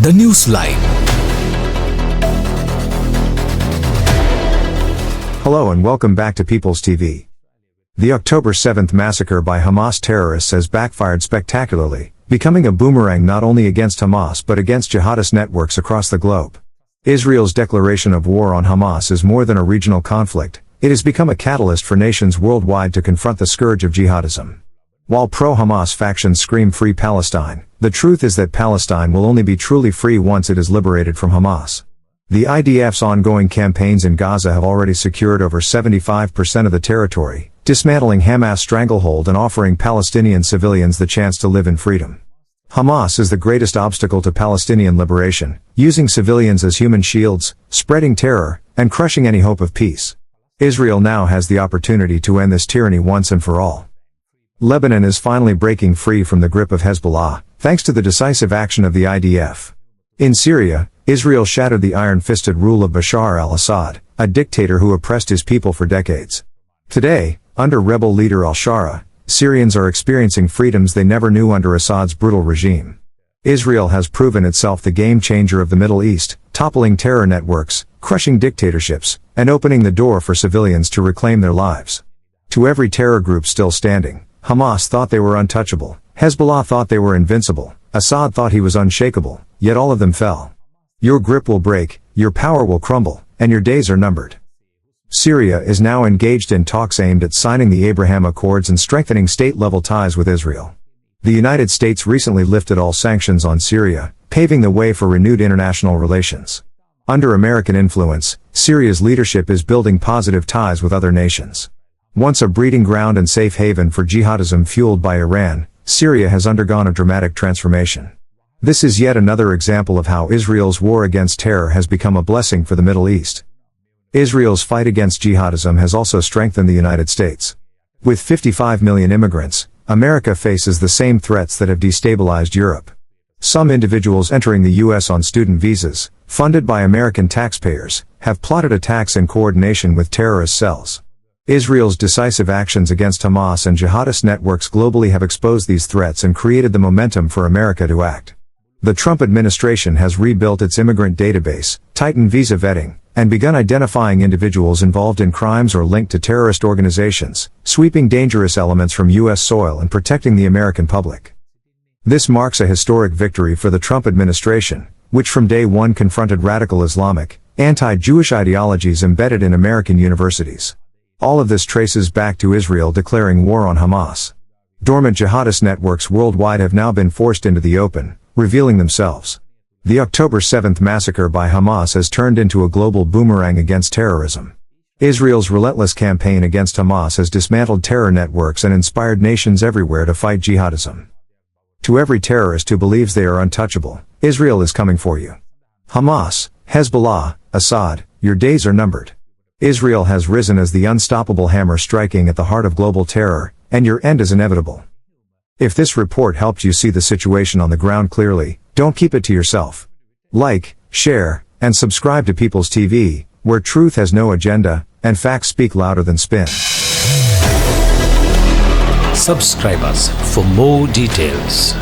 The Newsline. Hello and welcome back to People's TV. The October 7th massacre by Hamas terrorists has backfired spectacularly, becoming a boomerang not only against Hamas but against jihadist networks across the globe. Israel's declaration of war on Hamas is more than a regional conflict. It has become a catalyst for nations worldwide to confront the scourge of jihadism. While pro-Hamas factions scream free Palestine, the truth is that Palestine will only be truly free once it is liberated from Hamas. The IDF's ongoing campaigns in Gaza have already secured over 75% of the territory, dismantling Hamas' stranglehold and offering Palestinian civilians the chance to live in freedom. Hamas is the greatest obstacle to Palestinian liberation, using civilians as human shields, spreading terror, and crushing any hope of peace. Israel now has the opportunity to end this tyranny once and for all. Lebanon is finally breaking free from the grip of Hezbollah, thanks to the decisive action of the IDF. In Syria, Israel shattered the iron-fisted rule of Bashar al-Assad, a dictator who oppressed his people for decades. Today, under rebel leader al-Shara, Syrians are experiencing freedoms they never knew under Assad's brutal regime. Israel has proven itself the game-changer of the Middle East, toppling terror networks, crushing dictatorships, and opening the door for civilians to reclaim their lives. To every terror group still standing, Hamas thought they were untouchable, Hezbollah thought they were invincible, Assad thought he was unshakable, yet all of them fell. Your grip will break, your power will crumble, and your days are numbered. Syria is now engaged in talks aimed at signing the Abraham Accords and strengthening state-level ties with Israel. The United States recently lifted all sanctions on Syria, paving the way for renewed international relations. Under American influence, Syria's leadership is building positive ties with other nations. Once a breeding ground and safe haven for jihadism fueled by Iran, Syria has undergone a dramatic transformation. This is yet another example of how Israel's war against terror has become a blessing for the Middle East. Israel's fight against jihadism has also strengthened the United States. With 55 million immigrants, America faces the same threats that have destabilized Europe. Some individuals entering the U.S. on student visas, funded by American taxpayers, have plotted attacks in coordination with terrorist cells. Israel's decisive actions against Hamas and jihadist networks globally have exposed these threats and created the momentum for America to act. The Trump administration has rebuilt its immigrant database, tightened visa vetting, and begun identifying individuals involved in crimes or linked to terrorist organizations, sweeping dangerous elements from U.S. soil and protecting the American public. This marks a historic victory for the Trump administration, which from day one confronted radical Islamic, anti-Jewish ideologies embedded in American universities. All of this traces back to Israel declaring war on Hamas. Dormant jihadist networks worldwide have now been forced into the open, revealing themselves. The October 7th massacre by Hamas has turned into a global boomerang against terrorism. Israel's relentless campaign against Hamas has dismantled terror networks and inspired nations everywhere to fight jihadism. To every terrorist who believes they are untouchable, Israel is coming for you. Hamas, Hezbollah, Assad, your days are numbered. Israel has risen as the unstoppable hammer striking at the heart of global terror, and your end is inevitable. If this report helped you see the situation on the ground clearly, don't keep it to yourself. Like, share, and subscribe to People's TV, where truth has no agenda, and facts speak louder than spin. Subscribe us for more details.